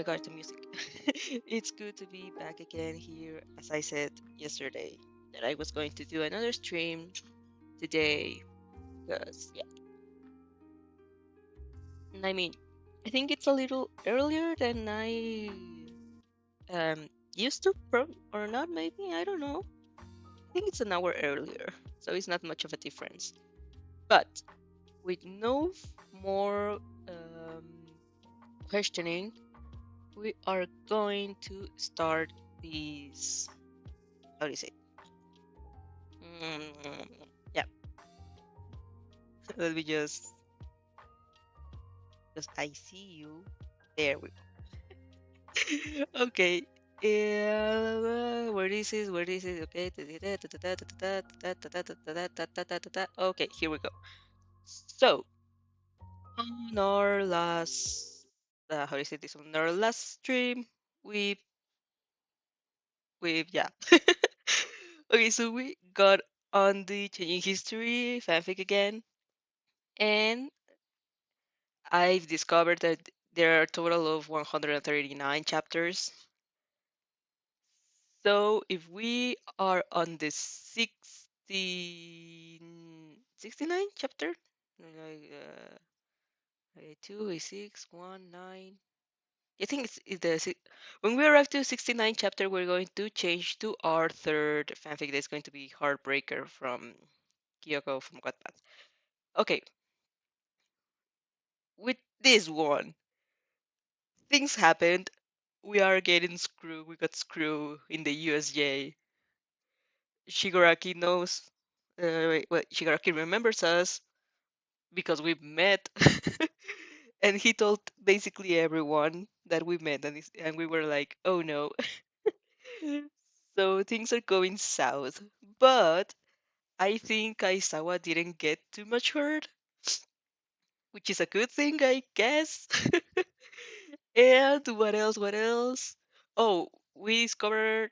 my god, the music. It's good to be back again here. As I said yesterday, that I was going to do another stream today. Because, yeah. And I mean, I think it's a little earlier than I used to, or not, maybe. I don't know. I think it's an hour earlier. So it's not much of a difference. But with no more um, questioning, we are going to start this. How do you say? Yeah, let me just I see you. There we go. Okay. Where this is, where this is, okay. Okay, here we go. So, on our last, how do you say this? On our last stream, we, yeah. Okay, so we got on the changing history fanfic again, and I've discovered that there are a total of 139 chapters. So if we are on the 69 chapter, like 2, 6, 1, 9. I think when we arrive to 69 chapter, we're going to change to our third fanfic that's going to be Heartbreaker from Kyoko from Wattpad. Okay, with this one, things happened. We are getting screwed. We got screwed in the USJ. Shigaraki knows. Shigaraki remembers us because we've met, and he told basically everyone that we met, and we were like, "Oh no!" So things are going south. But I think Aizawa didn't get too much hurt, which is a good thing, I guess. And what else? What else? Oh, we discovered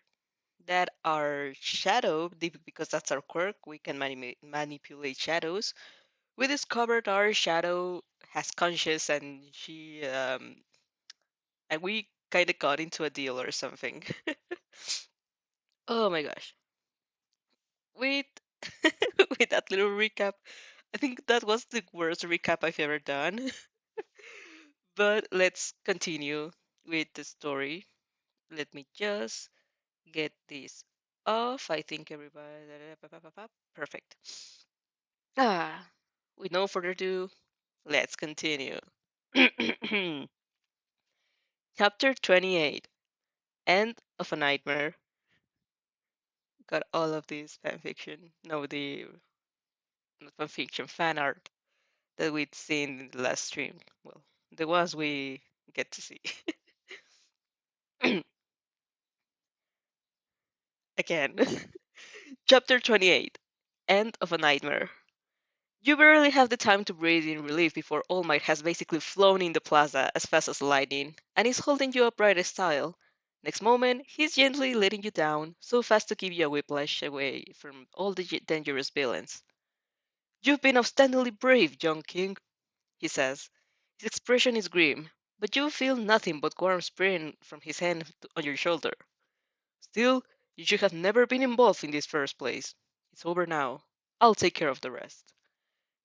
that our shadow, because that's our quirk, we can manipulate shadows. We discovered our shadow has conscience, and we kind of got into a deal or something. Oh my gosh. With with that little recap, I think that was the worst recap I've ever done. But let's continue with the story. Let me just get this off. I think everybody perfect. Ah, with no further ado, let's continue. Chapter 28, End of a Nightmare. Got all of this fanfiction. No, the not fanfiction, fan art that we'd seen in the last stream. Well, the ones we get to see. Again. Chapter 28, End of a Nightmare. You barely have the time to breathe in relief before All Might has basically flown in the plaza as fast as lightning, and is holding you upright as style. Next moment, he's gently letting you down, so fast to give you a whiplash away from all the dangerous villains. You've been outstandingly brave, young king, he says. His expression is grim, but you feel nothing but warm spring from his hand on your shoulder. Still, you should have never been involved in this first place. It's over now. I'll take care of the rest.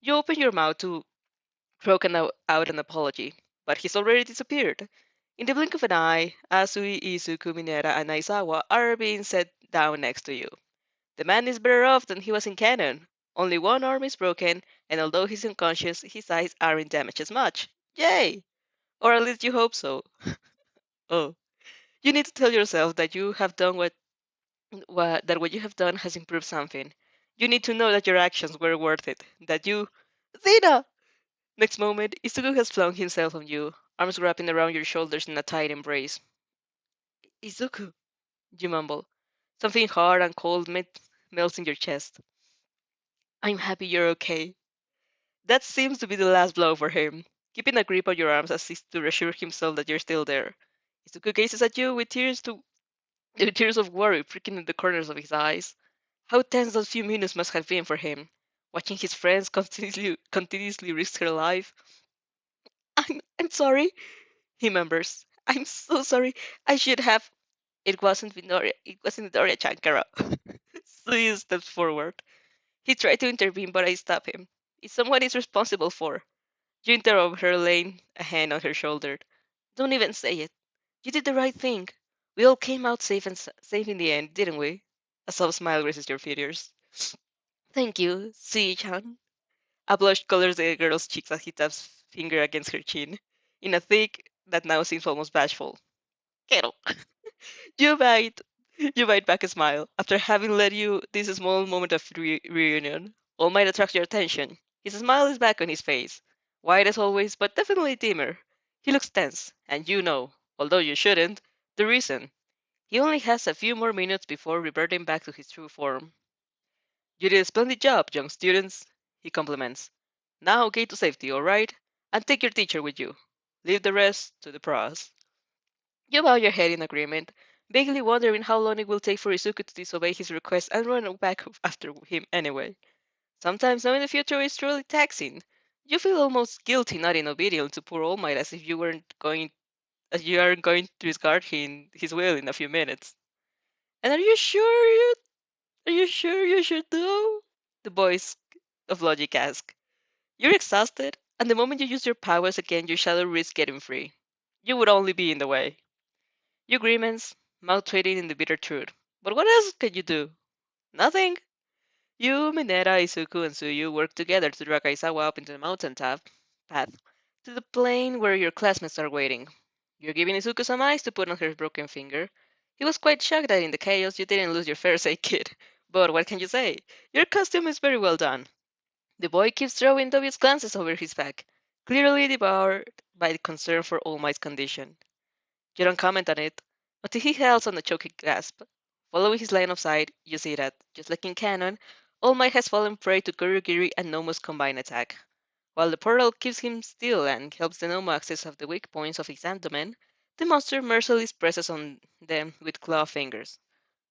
You open your mouth to croak out an apology, but he's already disappeared. In the blink of an eye, Asui, Izuku, Minera, and Aizawa are being set down next to you. The man is better off than he was in canon. Only one arm is broken, and although he's unconscious, his eyes aren't damaged as much. Yay! Or at least you hope so. Oh, you need to tell yourself that you have done what you have done has improved something. You need to know that your actions were worth it. That you, Zena. Next moment, Izuku has flung himself on you, arms wrapping around your shoulders in a tight embrace. Izuku, you mumble. Something hard and cold melts in your chest. I'm happy you're okay. That seems to be the last blow for him, keeping a grip on your arms as if to reassure himself that you're still there. Izuku gazes at you with tears of worry pricking in the corners of his eyes. How tense those few minutes must have been for him, watching his friends continuously risk her life. I'm sorry, he murmurs, I'm so sorry. I should have. It wasn't Victoria. It wasn't Victoria Chankara. Suyu steps forward. He tried to intervene, but I stopped him. It's someone is responsible for. You interrupt her, laying a hand on her shoulder. Don't even say it. You did the right thing. We all came out safe and safe in the end, didn't we? A soft smile graces your features. Thank you, Sui-chan. A blush colors the girl's cheeks as he taps finger against her chin, in a thick that now seems almost bashful. Kero. You bite. You bite back a smile. After having led you this small moment of reunion, all might attract your attention. His smile is back on his face. Wide as always, but definitely dimmer. He looks tense, and you know, although you shouldn't, the reason. He only has a few more minutes before reverting back to his true form. You did a splendid job, young students, he compliments. Now get to safety, alright? And take your teacher with you. Leave the rest to the pros. You bow your head in agreement, vaguely wondering how long it will take for Izuku to disobey his request and run back after him anyway. Sometimes knowing the future is truly taxing. You feel almost guilty not in obedience to poor All Might as if you aren't going to discard his will in a few minutes. And are you sure you should though? The voice of logic asks. You're exhausted, and the moment you use your powers again, your shadow risks getting free. You would only be in the way. You grimace, mouth trading in the bitter truth. But what else can you do? Nothing. You, Mineta, Izuku, and Suyu work together to drag Aizawa up into the mountain path to the plain where your classmates are waiting. You're giving Izuku some ice to put on her broken finger. He was quite shocked that in the chaos you didn't lose your Pharisee kid. But what can you say? Your costume is very well done. The boy keeps throwing dubious glances over his back, clearly devoured by the concern for All Might's condition. You don't comment on it until he hails on a choking gasp. Following his line of sight, you see that, just like in canon, All Might has fallen prey to Kurogiri and Nomu's combined attack. While the portal keeps him still and helps the Nomu access of the weak points of his abdomen, the monster mercilessly presses on them with claw fingers.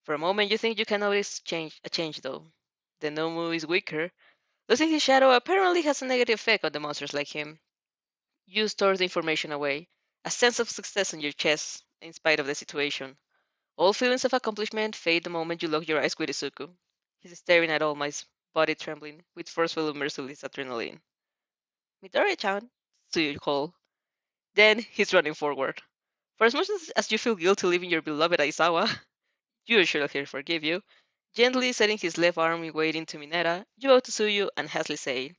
For a moment you think you can notice a change though. The Nomu is weaker. Losing his shadow apparently has a negative effect on the monsters like him. You store the information away, a sense of success in your chest in spite of the situation. All feelings of accomplishment fade the moment you lock your eyes with Izuku. He's staring at all my body trembling with forceful merciless adrenaline. Midoriya-chan, so you call. Then he's running forward. For as much as you feel guilty leaving your beloved Aizawa, you sure he'll forgive you. Gently setting his left arm in waiting to Mineta, you bow to Suyu and hastily say,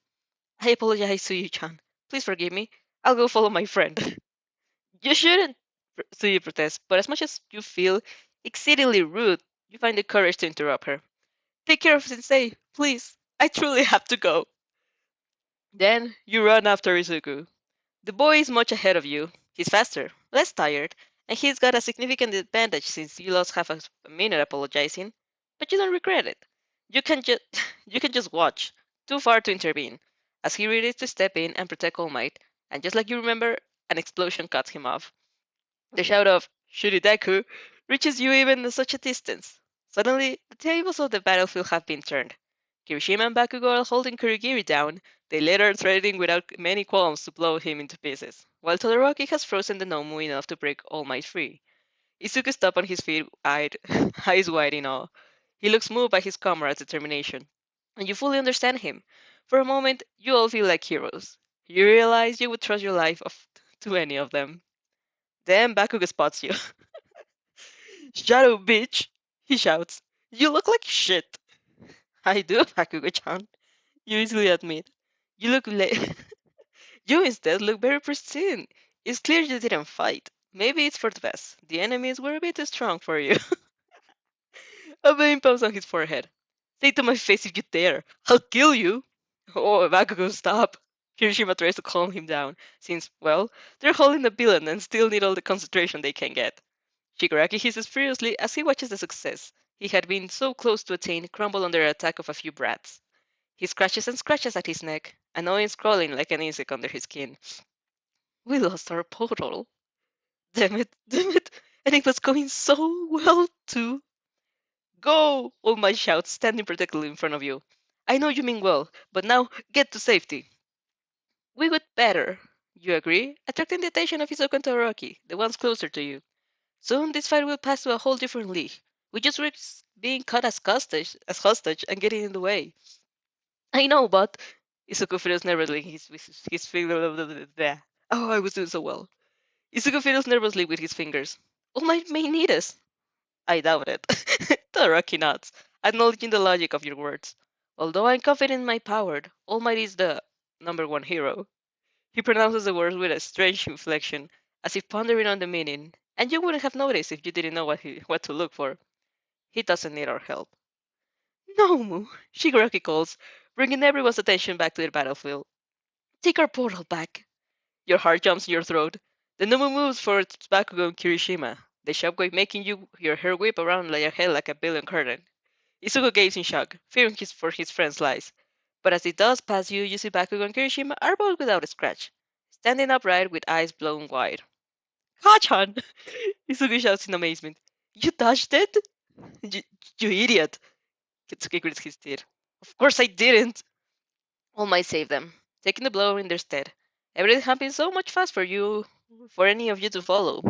I apologize, Suyu-chan. Please forgive me. I'll go follow my friend. You shouldn't, Suyu protests, but as much as you feel exceedingly rude, you find the courage to interrupt her. Take care of Sensei, please. I truly have to go. Then you run after Izuku. The boy is much ahead of you. He's faster, less tired, and he's got a significant advantage since you lost half a minute apologizing. But you don't regret it. You can just you can just watch. Too far to intervene. As he readies to step in and protect All Might, and just like you remember, an explosion cuts him off. The shout of Shuridaku reaches you even at such a distance. Suddenly, the tables of the battlefield have been turned. Kirishima and Bakugo are holding Kurigiri down, they later threatening without many qualms to blow him into pieces, while Todoroki has frozen the Nomu enough to break All Might free. Izuku stopped on his feet, eyes wide in awe. He looks moved by his comrade's determination, and you fully understand him. For a moment, you all feel like heroes. You realize you would trust your life to any of them. Then Bakugo spots you. Shadow bitch! He shouts. You look like shit. I do, Bakugo-chan. You easily admit. You look You instead look very pristine. It's clear you didn't fight. Maybe it's for the best. The enemies were a bit too strong for you. A vein pops on his forehead. Say to my face if you dare. I'll kill you. Oh, Bakugo, stop. Kirishima tries to calm him down, since, well, they're holding the villain and still need all the concentration they can get. Shigaraki hisses furiously as he watches the success he had been so close to attain crumble under the attack of a few brats. He scratches and scratches at his neck, annoyance crawling like an insect under his skin. We lost our portal. Damn it, and it was going so well too. Go! All Might shouts, standing protectively in front of you. I know you mean well, but now get to safety. We would better. You agree? Attracting the attention of Hisoka and Todoroki, the ones closer to you. Soon this fight will pass to a whole different league. We just risk being caught as hostage and getting in the way. I know, but Izuku feels nervously. His finger. Oh, I was doing so well. Izuku feels nervously with his fingers. All Might may need us. I doubt it. Todoroki nods, acknowledging the logic of your words. Although I'm confident in my power, All Might is the number one hero. He pronounces the words with a strange inflection, as if pondering on the meaning, and you wouldn't have noticed if you didn't know what to look for. He doesn't need our help. No, Shigaraki calls, bringing everyone's attention back to the battlefield. Take our portal back. Your heart jumps in your throat. The Nomu moves for its Bakugo and Kirishima, the shockwave making your hair whip around your head like a billion curtain. Izuku gapes in shock, fearing for his friend's lives. But as it does pass you, you see Bakugo and Kirishima are both without a scratch, standing upright with eyes blown wide. Hachan! Izuku shouts in amazement. You touched it? You, you idiot! Kitsuki grits his teeth. Of course I didn't! All Might save them, taking the blow in their stead. Everything happened so much fast for any of you to follow.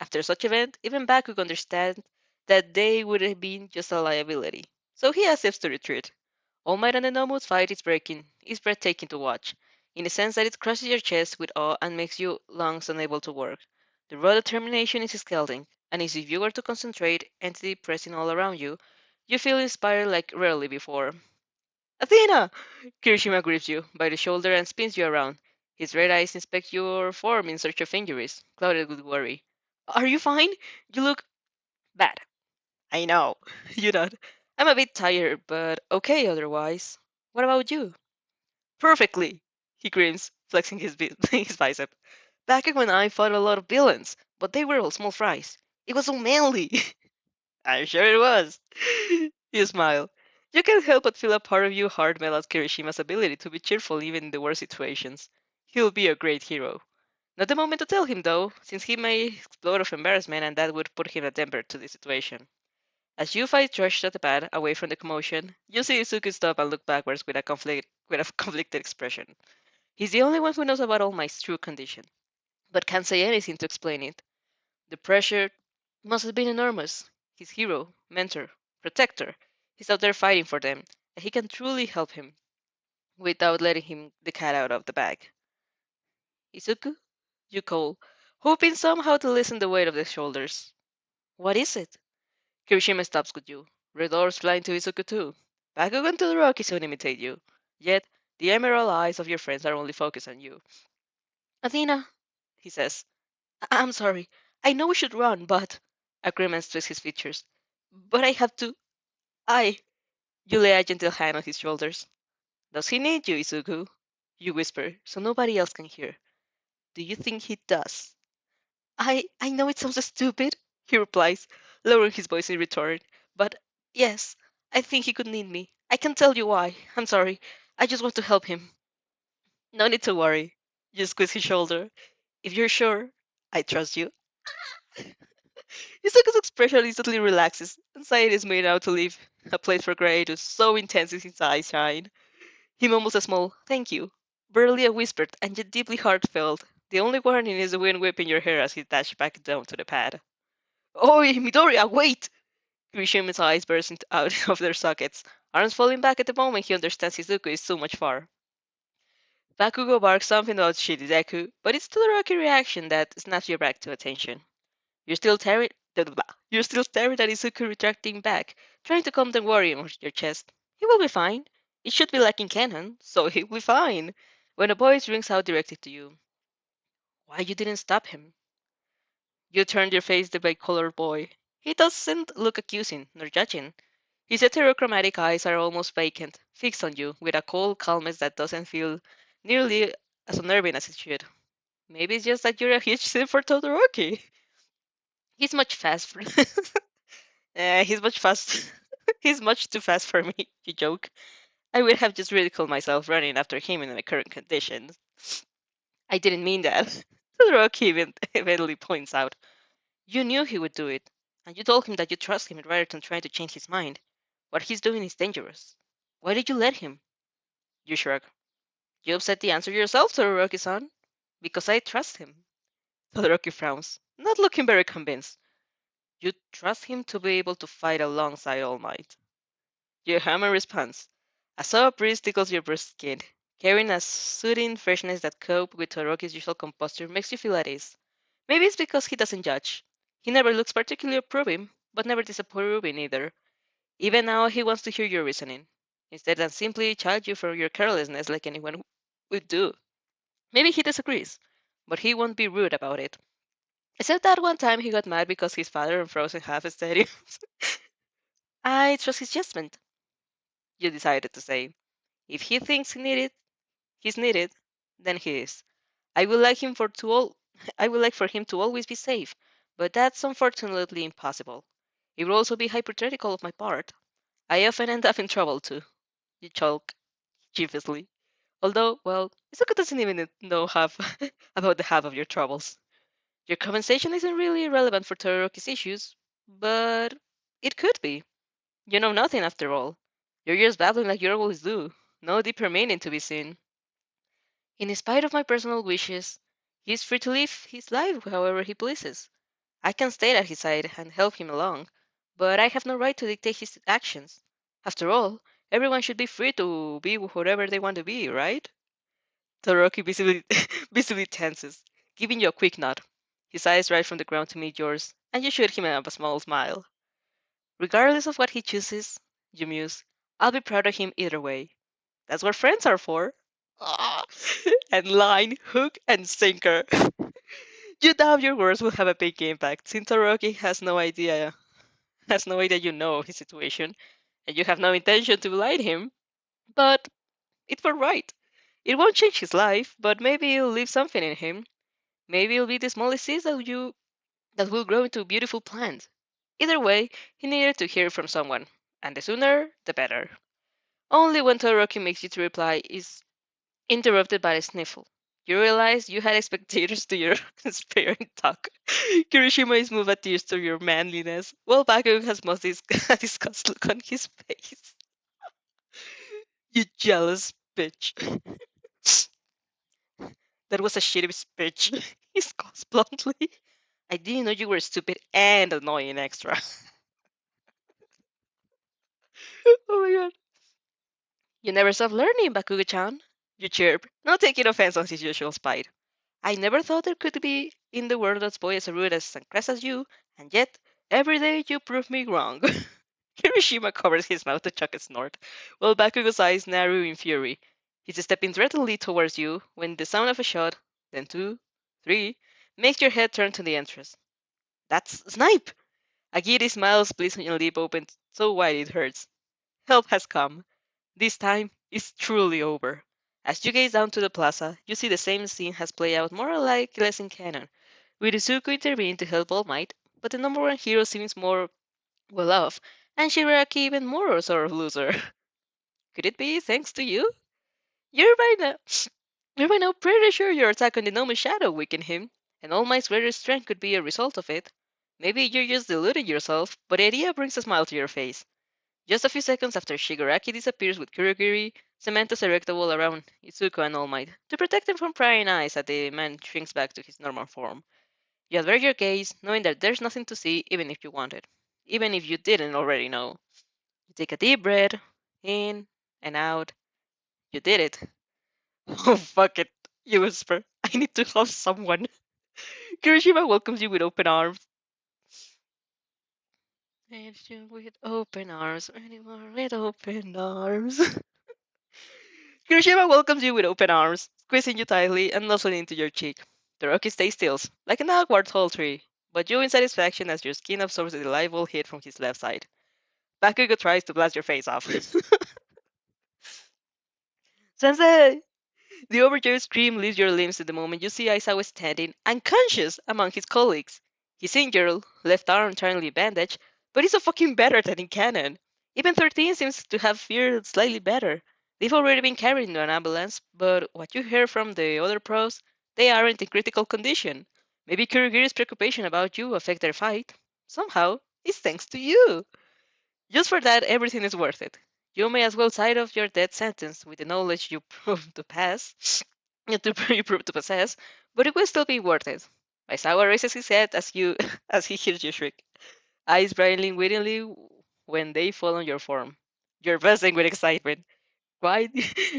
After such event, even Baku could understand that they would have been just a liability. So he accepts to retreat. All Might and the Nomu's fight is breathtaking to watch, in the sense that it crushes your chest with awe and makes your lungs unable to work. The raw determination is scalding, and as if you were to concentrate entity pressing all around you, you feel inspired like rarely before. Athena! Kirishima grips you by the shoulder and spins you around. His red eyes inspect your form in search of injuries, clouded with worry. Are you fine? You look bad. I know. You nod. I'm a bit tired, but okay otherwise. What about you? Perfectly, he grins, flexing his bicep. Back when I fought a lot of villains, but they were all small fries. It was so manly. I'm sure it was. You smile. You can't help but feel a part of your heart melt at Kirishima's ability to be cheerful even in the worst situations. He'll be a great hero. Not the moment to tell him, though, since he may explode of embarrassment and that would put him a damper to the situation. As you fight Trash at the pad, away from the commotion, you see Izuku stop and look backwards with a conflicted expression. He's the only one who knows about All Might's true condition, but can't say anything to explain it. The pressure must have been enormous. His hero, mentor, protector, he's out there fighting for them, and he can truly help him without letting him the cat out of the bag. Izuku, you call, hoping somehow to lessen the weight of the shoulders. What is it? Kirishima stops with you. Red doors flying to Izuku too. Bakugan to the Rocky soon imitate you. Yet, the emerald eyes of your friends are only focused on you. Athena, he says. I'm sorry. I know we should run, but... Agreement twists his features. But I have to... I... You lay a gentle hand on his shoulders. Does he need you, Izuku? You whisper, so nobody else can hear. Do you think he does? I know it sounds stupid, he replies, lowering his voice in return. But yes, I think he could need me. I can't tell you why. I'm sorry. I just want to help him. No need to worry. You squeeze his shoulder. If you're sure, I trust you. Yusaku's expression instantly relaxes. Anxiety is made out to leave a place for gratitude so intense is his eyes shine. He mumbles a small thank you, barely a whisper, and yet deeply heartfelt. The only warning is the wind whipping your hair as he dashes back down to the pad. Oi, Midoriya, wait! Kirishima's eyes burst out of their sockets, arms falling back at the moment he understands Shizuku is so much far. Bakugo barks something about Shideku, but it's Todoroki's reaction that snaps you back to attention. You're still staring. You're still staring at Izuku retracting back, trying to calm the worry on your chest. He will be fine. It should be like in canon, so he'll be fine. When a voice rings out directed to you, why you didn't stop him? You turned your face to the bright-colored boy. He doesn't look accusing nor judging. His heterochromatic eyes are almost vacant, fixed on you with a cold calmness that doesn't feel nearly as unnerving as it should. Maybe it's just that you're a huge simp for Todoroki. He's much fast for. He's much fast. He's much too fast for me. You joke. I would have just ridiculed myself running after him in my current conditions. I didn't mean that. Todoroki eventually points out. You knew he would do it, and you told him that you trust him rather than trying to change his mind. What he's doing is dangerous. Why did you let him? You shrug. You upset the answer yourself, Todoroki-san. Because I trust him. Todoroki frowns, not looking very convinced. You trust him to be able to fight alongside All Might. Yohama responds. A soft breeze tickles your breast skin. Carrying a soothing freshness that cope with Todoroki's usual composure makes you feel at ease. Maybe it's because he doesn't judge. He never looks particularly approving, but never disapproving either. Even now, he wants to hear your reasoning, instead than simply chide you for your carelessness like anyone would do. Maybe he disagrees, but he won't be rude about it. Except that one time he got mad because his father unfrozen half a stadium. I trust his judgment, you decided to say. If he thinks he's needed, then he is. I would like him for to all I would like for him to always be safe, but that's unfortunately impossible. It would also be hypothetical of my part. I often end up in trouble too. You choke sheepishly. Although, well, Izuku doesn't even know half about the half of your troubles. Your compensation isn't really relevant for Todoroki's issues, but it could be. You know nothing after all. You're just babbling like you always do. No deeper meaning to be seen. In spite of my personal wishes, he is free to live his life however he pleases. I can stay at his side and help him along, but I have no right to dictate his actions. After all, everyone should be free to be whatever they want to be, right? Todoroki visibly, visibly tenses, giving you a quick nod. His eyes rise from the ground to meet yours, and you shoot him a small smile. Regardless of what he chooses, you muse, I'll be proud of him either way. That's what friends are for. Ah, and line, hook, and sinker. You doubt your words will have a big impact, since Todoroki has no idea you know his situation, and you have no intention to belie him. But it were right. It won't change his life, but maybe it'll leave something in him. Maybe it'll be the smallest seeds that will grow into a beautiful plant. Either way, he needed to hear it from someone, and the sooner, the better. Only when Todoroki makes you to reply is interrupted by a sniffle. You realize you had expectators to your sparing talk. Kirishima is moved at tears to your manliness, while Baku has most a disgust look on his face. You jealous bitch. That was a shitty speech. He scoffs bluntly. I didn't know you were stupid and annoying extra. Oh my god. You never stop learning, Bakugo-chan. You chirp, not taking offense on his usual spite. I never thought there could be in the world a boy as rude and crass as you, and yet, every day you prove me wrong. Kirishima covers his mouth to chuck a snort, while Bakugo's eyes narrow in fury. He's stepping threateningly towards you when the sound of a shot, then two, three, makes your head turn to the entrance. That's Snipe! A giddy smile splits on your lip open so wide it hurts. Help has come. This time is truly over. As you gaze down to the plaza, you see the same scene has played out more or less in canon, with Izuku intervening to help All Might, but the number one hero seems more well off, and Shiraki even more sort of loser. Could it be thanks to you? You're by now, you're by now pretty sure your attack on the Nome's shadow weakened him, and All Might's greater strength could be a result of it. Maybe you're just deluding yourself, but the idea brings a smile to your face. Just a few seconds after Shigaraki disappears with Kurogiri, Cementos erect a wall around Izuku and All Might to protect them from prying eyes as the man shrinks back to his normal form. You avert your gaze, knowing that there's nothing to see even if you wanted. Even if you didn't already know. You take a deep breath, in and out. You did it. Oh, fuck it, you whisper. I need to help someone. Kirishima welcomes you with open arms. With open arms, anyone with open arms. Kirishima welcomes you with open arms, squeezing you tightly and nuzzling into your cheek. Todoroki stays still, like an awkward tall tree, but you in satisfaction as your skin absorbs the delightful heat from his left side. Bakugo tries to blast your face off. Sensei! The overjoyed scream leaves your limbs at the moment you see Aizawa standing, unconscious, among his colleagues. He's injured, left arm entirely bandaged, but he's so fucking better than in canon. Even 13 seems to have fared slightly better. They've already been carried into an ambulance, but what you hear from the other pros, they aren't in critical condition. Maybe Kurogiri's preoccupation about you affect their fight. Somehow, it's thanks to you. Just for that, everything is worth it. You may as well sign off your death sentence with the knowledge you proved to pass. You prove to possess, but it will still be worth it. Aizawa raises his head as you as he hears you shriek, eyes brightening wittingly when they fall on your form. You're buzzing with excitement. Wide,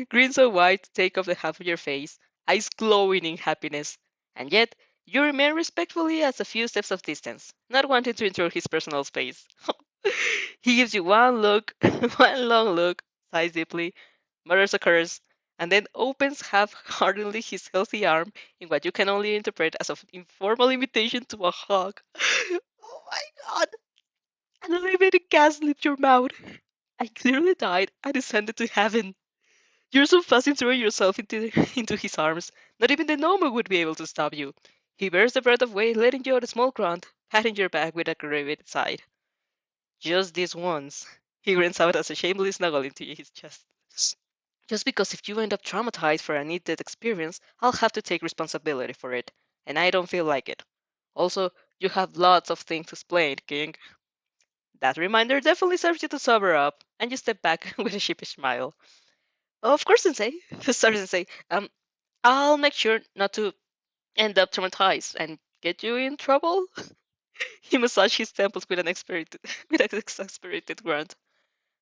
grin so wide to take off the half of your face, eyes glowing in happiness. And yet, you remain respectfully at a few steps of distance, not wanting to intrude his personal space. He gives you one look, one long look, sighs deeply, mutters a curse, and then opens half-heartedly his healthy arm in what you can only interpret as an informal invitation to a hug. Oh my god! An elevated gasp leapt your mouth. I clearly died and descended to heaven. You're so fast in throwing yourself into his arms, not even the Noma would be able to stop you. He bears the breath away, letting you out a small grunt, patting your back with a aggravated side. Just this once. He grins out as a shameless snuggle into his chest. Just because if you end up traumatized for a needed experience, I'll have to take responsibility for it, and I don't feel like it. Also, you have lots of things to explain, King. That reminder definitely serves you to sober up, and you step back with a sheepish smile. Of course, Sensei. Sorry, Sensei. I'll make sure not to end up traumatized and get you in trouble. He massaged his temples with an with an exasperated grunt.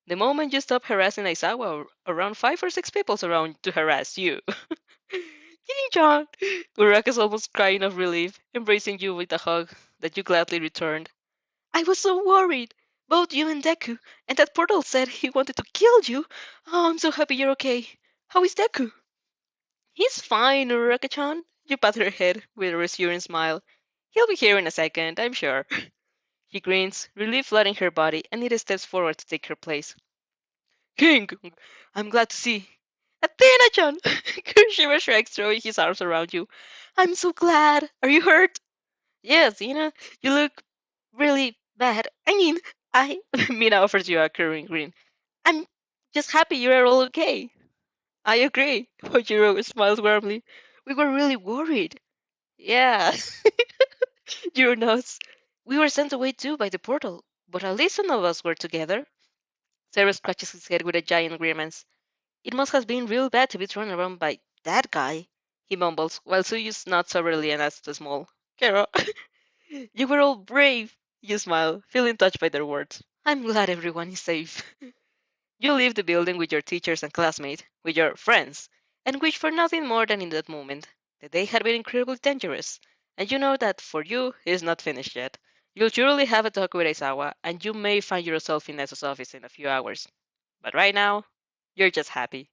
The moment you stop harassing Aizawa, around 5 or 6 people surround to harass you. King-chan! Uraka's almost crying of relief, embracing you with a hug that you gladly returned. I was so worried. Both you and Deku, and that portal said he wanted to kill you. Oh, I'm so happy you're okay. How is Deku? He's fine, Uraka-chan. You pat her head with a reassuring smile. He'll be here in a second, I'm sure. He grins, relief flooding her body, and Nita steps forward to take her place. King, I'm glad to see. Athena-chan! Kushima shrugs, throwing his arms around you. I'm so glad. Are you hurt? Yes, Ina. You look really bad. I mean, I... Mina offers you a curving grin. I'm just happy you're all okay. I agree. Hojiro smiles warmly. We were really worried. Yeah, you're nuts. We were sent away too by the portal, but at least some of us were together. Sarah scratches his head with a giant grimace. It must have been real bad to be thrown around by that guy, he mumbles, while Suyu's nods soberly and asks the small, Kero, you were all brave. You smile, feeling touched by their words. I'm glad everyone is safe. You leave the building with your teachers and classmates, with your friends, and wish for nothing more than in that moment. The day had been incredibly dangerous, and you know that for you, it's not finished yet. You'll surely have a talk with Aizawa, and you may find yourself in Nezu's office in a few hours. But right now, you're just happy.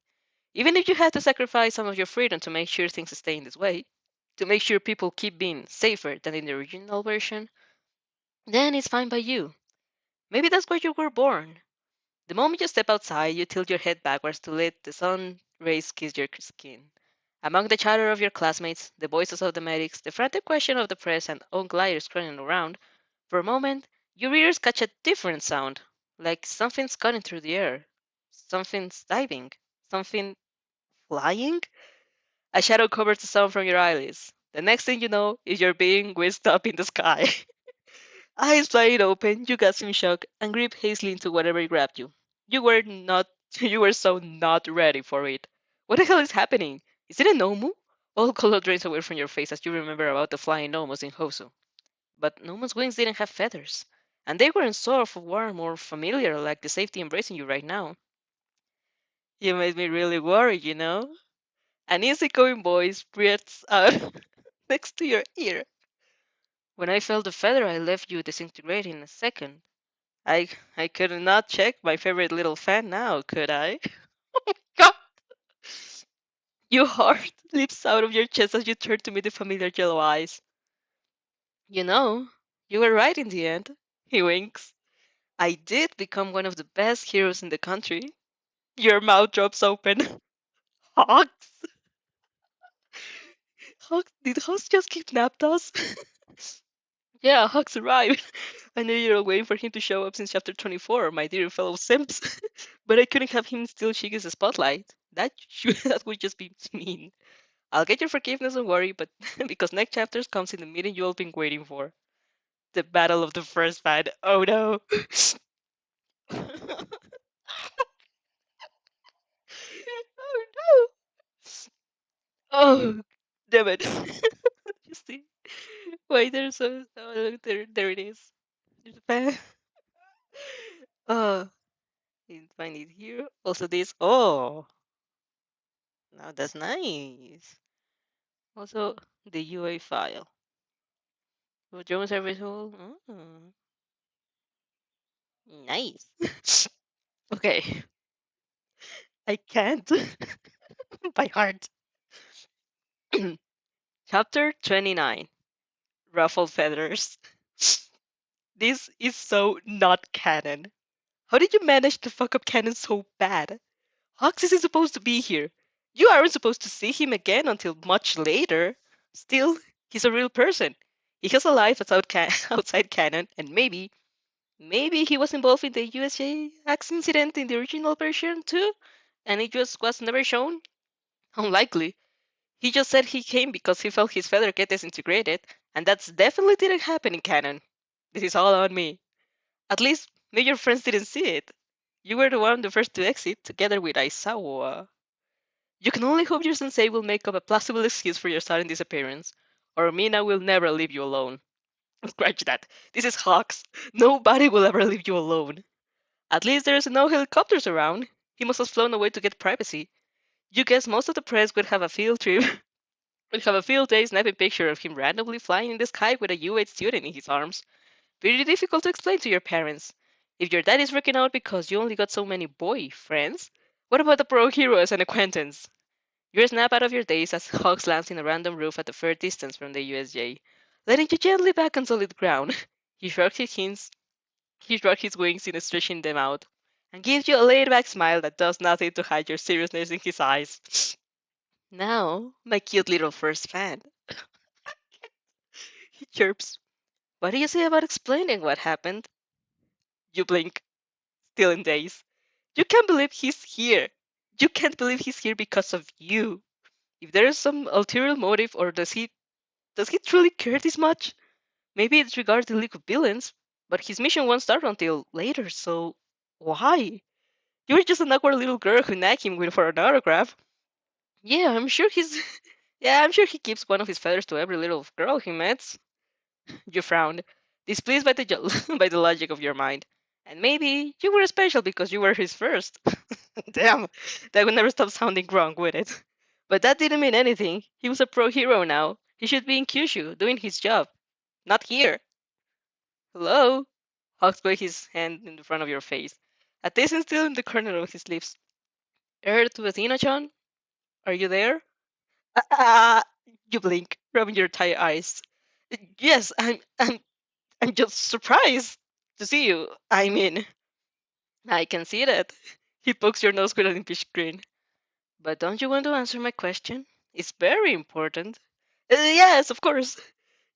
Even if you had to sacrifice some of your freedom to make sure things stay in this way, to make sure people keep being safer than in the original version, then it's fine by you. Maybe that's why you were born. The moment you step outside, you tilt your head backwards to let the sun rays kiss your skin. Among the chatter of your classmates, the voices of the medics, the frantic question of the press, and gliders running around, for a moment, your ears catch a different sound, like something's cutting through the air, something's diving, something flying. A shadow covers the sun from your eyelids. The next thing you know is you're being whisked up in the sky. Eyes wide open, you gasp in shock and grip hastily into whatever grabbed you. You were not you were so not ready for it. What the hell is happening? Is it a Nomu? All color drains away from your face as you remember about the flying Nomos in Hosu. But Nomu's wings didn't have feathers, and they weren't sort of warm or familiar like the safety embracing you right now. You made me really worried, you know? An easygoing voice breathes out next to your ear. When I felt the feather, I left you disintegrating in a second. I could not check my favorite little fan now, could I? God! Your heart leaps out of your chest as you turn to meet the familiar yellow eyes. You know, you were right in the end. He winks. I did become one of the best heroes in the country. Your mouth drops open. Hawks? Hawks? Did Hawks just kidnap us? Yeah, Hawks arrived. I knew you were waiting for him to show up since chapter 24, my dear fellow simps. But I couldn't have him steal Shige's spotlight. That would just be mean. I'll get your forgiveness, don't worry, but because next chapter comes in the meeting you all been waiting for. The battle of the first fan. Oh no. Oh no. Oh, damn it. You see? Wait, there's a. Oh, look, there it is. There's a pen. Oh, you find it here. Also, this. Oh, now that's nice. Also, the UA file. For German service hole. Oh, nice. Okay, I can't by heart. Chapter 29, Ruffled Feathers. This is so not canon. How did you manage to fuck up canon so bad? Hawks isn't supposed to be here. You aren't supposed to see him again until much later. Still, he's a real person. He has a life outside canon, and maybe he was involved in the USA axe incident in the original version too, and it just was never shown. Unlikely. He just said he came because he felt his feather get disintegrated, and that's definitely didn't happen in canon. This is all on me. At least, maybe your friends didn't see it. You were the first to exit, together with Aisawa. You can only hope your sensei will make up a plausible excuse for your sudden disappearance, or Mina will never leave you alone. Scratch that. This is Hawks. Nobody will ever leave you alone. At least there's no helicopters around. He must have flown away to get privacy. You guess most of the press would have a field trip would have a field day snapping picture of him randomly flying in the sky with a U8 student in his arms. Very difficult to explain to your parents. If your dad is freaking out because you only got so many boyfriends, what about the pro hero as an acquaintance? You snap out of your daze as Hawks lands in a random roof at a fair distance from the USJ, letting you gently back on solid ground. He shrugs he shrugs his wings in stretching them out, and gives you a laid-back smile that does nothing to hide your seriousness in his eyes. Now, my cute little first fan, he chirps. What do you say about explaining what happened? You blink, still in daze. You can't believe he's here. You can't believe he's here because of you. If there is some ulterior motive, or does he truly care this much? Maybe it's regards the League of Villains, but his mission won't start until later, so why? You're just an awkward little girl who nagged him for an autograph. Yeah, I'm sure he's. Yeah, I'm sure he keeps one of his feathers to every little girl he meets. You frowned, displeased by by the logic of your mind. And maybe you were special because you were his first. Damn, that would never stop sounding wrong, would it? But that didn't mean anything. He was a pro hero now. He should be in Kyushu, doing his job. Not here. Hello? Hawks put his hand in the front of your face. A distance still in the corner of his lips. To Athena-chan? Are you there? Ah, you blink, rubbing your tired eyes. Yes, I'm just surprised to see you. I mean, I can see that. He pokes your nose with an impish grin. But don't you want to answer my question? It's very important. Yes, of course.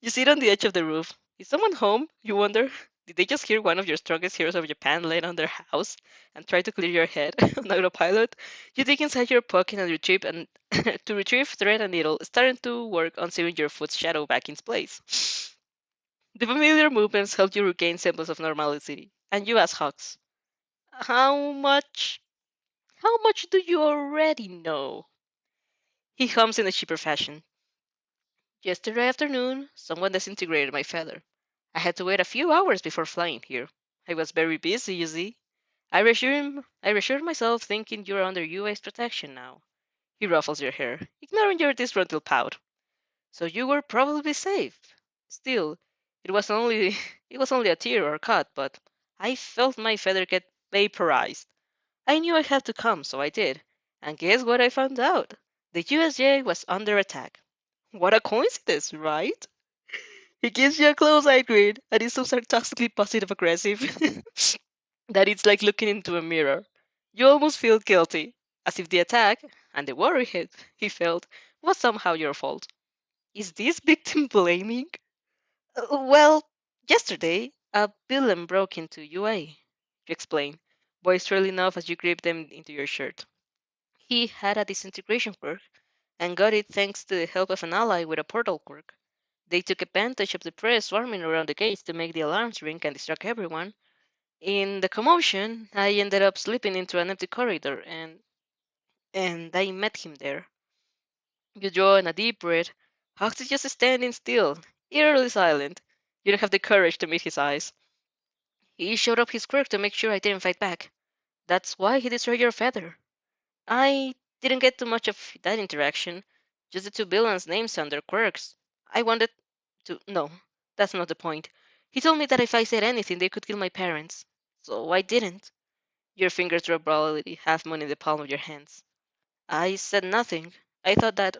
You sit on the edge of the roof. Is someone home? You wonder. Did they just hear one of your strongest heroes of Japan land on their house and try to clear your head on autopilot? You dig inside your pocket and retrieve to retrieve thread and needle, starting to work on sewing your foot's shadow back in place. The familiar movements help you regain semblance of normality, and you ask Hawks, "How much? How much do you already know?" He hums in a cheaper fashion. Yesterday afternoon, someone disintegrated my feather. I had to wait a few hours before flying here. I was very busy, you see. I reassured myself, thinking you're under UA's protection now. He ruffles your hair, ignoring your disgruntled pout. So you were probably safe. Still, it was only it was only a tear or cut, but I felt my feather get vaporized. I knew I had to come, so I did. And guess what I found out? The USJ was under attack. What a coincidence, right? He gives you a close-eyed grin, and is so sarcastically passive-aggressive that it's like looking into a mirror. You almost feel guilty, as if the attack, and the worry he felt, was somehow your fault. Is this victim blaming? Well, yesterday, a villain broke into UA, you explain, boisterous enough as you grip them into your shirt. He had a disintegration quirk, and got it thanks to the help of an ally with a portal quirk. They took advantage of the press swarming around the gates to make the alarms ring and distract everyone. In the commotion, I ended up slipping into an empty corridor, and I met him there. You draw in a deep breath. Hawks is just standing still, eerily silent. You don't have the courage to meet his eyes. He showed up his quirk to make sure I didn't fight back. That's why he destroyed your feather. I didn't get too much of that interaction. Just the two villains' names and their quirks. I wanted to. No, that's not the point. He told me that if I said anything, they could kill my parents. So I didn't. Your fingers drop probably half moon in the palm of your hands. I said nothing. I thought that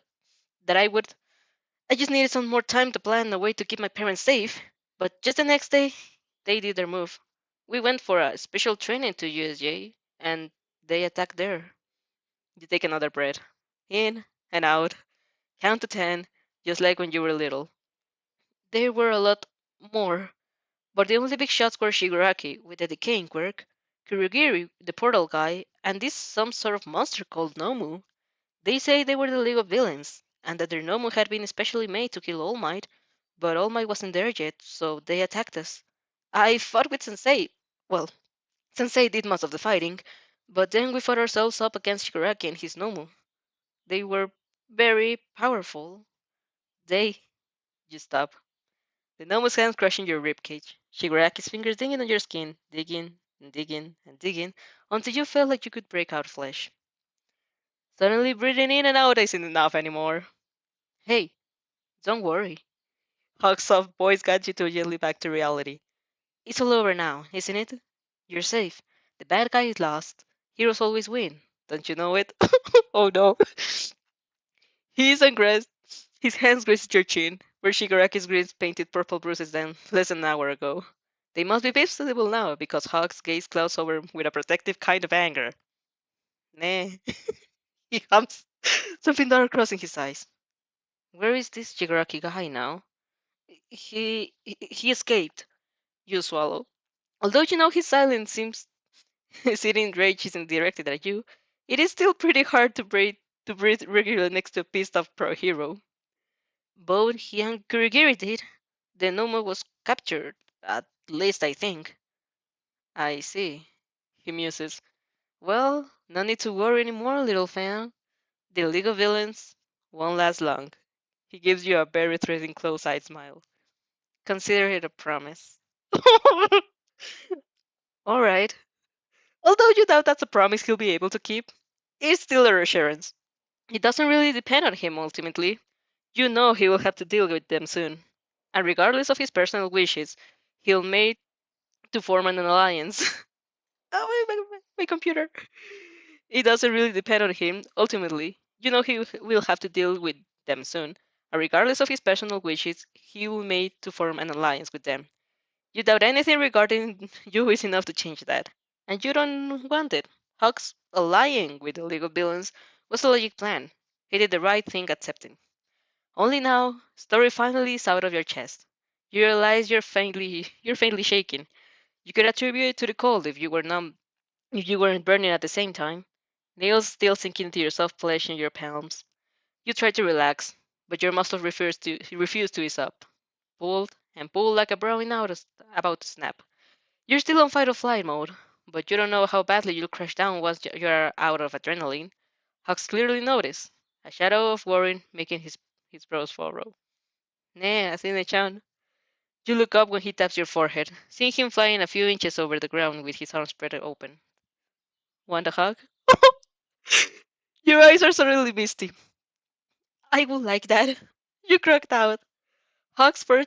I would. I just needed some more time to plan a way to keep my parents safe. But just the next day, they did their move. We went for a special training to USJ, and they attacked there. You take another breath. In and out. Count to 10, just like when you were little. There were a lot more, but the only big shots were Shigaraki with the decaying quirk, Kurogiri, the portal guy, and this some sort of monster called Nomu. They say they were the League of Villains, and that their Nomu had been specially made to kill All Might, but All Might wasn't there yet, so they attacked us. I fought with Sensei. Well, Sensei did most of the fighting, but then we fought ourselves up against Shigaraki and his Nomu. They were very powerful. They. You stop. The Nomu's hands crushing your ribcage. Shigaraki's fingers digging on your skin, digging and digging and digging, until you felt like you could break out flesh. Suddenly breathing in and out isn't enough anymore. Hey, don't worry. Huck's soft voice got you to gently back to reality. It's all over now, isn't it? You're safe. The bad guy is lost. Heroes always win. Don't you know it? Oh no. He's ungrazed. His hands grazed your chin, where Shigaraki's grills painted purple bruises then, less than an hour ago. They must be visible now, because Hawk's gaze clouds over with a protective kind of anger. Nah, he hums, something dark crossing his eyes. Where is this Shigaraki guy now? He escaped. You swallow. Although you know his silence seems sitting rage isn't directed at you, it is still pretty hard to breathe regularly next to a pissed off pro hero. Both he and Kurigiri did. The Noma was captured, at least I think. I see, he muses. Well, no need to worry anymore, little fan. The League of Villains won't last long. He gives you a very threatening close-eyed smile. Consider it a promise. All right. Although you doubt that's a promise he'll be able to keep, it's still a reassurance. It doesn't really depend on him ultimately. You know he will have to deal with them soon. And regardless of his personal wishes, he'll make to form an alliance. Oh, my computer. It doesn't really depend on him, ultimately. You know he will have to deal with them soon. And regardless of his personal wishes, he will make to form an alliance with them. You doubt anything regarding you is enough to change that. And you don't want it. Hawks allying with the League of Villains was a logic plan. He did the right thing accepting. Only now, story finally is out of your chest. You realize you're faintly shaking. You could attribute it to the cold if you weren't burning at the same time. Nails still sinking into your soft flesh in your palms. You try to relax, but your muscles refuse to ease up. Pulled and pulled like a brownie about to snap. You're still on fight or flight mode, but you don't know how badly you'll crash down once you're out of adrenaline. Hux clearly noticed, a shadow of worry making his brows furrow. Nah, Asine-chan. You look up when he taps your forehead, seeing him flying a few inches over the ground with his arms spread open. Want a hug? Your eyes are suddenly misty. I would like that. You cracked out. Hug's fur,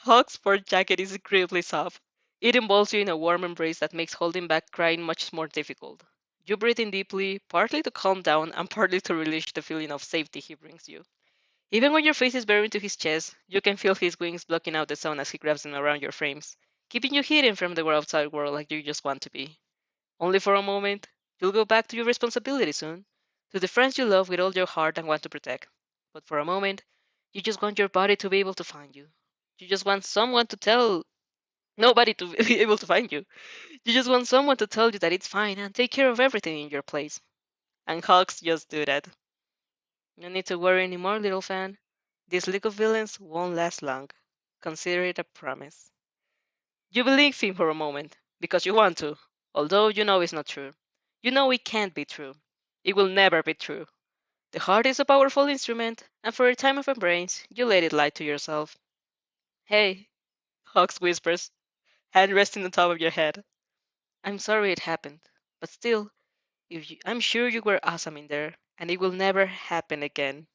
Hug's fur jacket is incredibly soft. It involves you in a warm embrace that makes holding back crying much more difficult. You breathe in deeply, partly to calm down and partly to relish the feeling of safety he brings you. Even when your face is buried into his chest, you can feel his wings blocking out the sun as he grabs them around your frames, keeping you hidden from the outside world like you just want to be. Only for a moment, you'll go back to your responsibility soon, to the friends you love with all your heart and want to protect. But for a moment, you just want your body to be able to find you. You just want someone to tell nobody to be able to find you. You just want someone to tell you that it's fine and take care of everything in your place. And Hawks just do that. No need to worry anymore, little fan. This League of Villains won't last long. Consider it a promise. You believe him for a moment, because you want to, although you know it's not true. You know it can't be true. It will never be true. The heart is a powerful instrument, and for a time of embrace, you let it lie to yourself. Hey, Hawks whispers, hand resting on top of your head. I'm sorry it happened, but still, I'm sure you were awesome in there, and it will never happen again.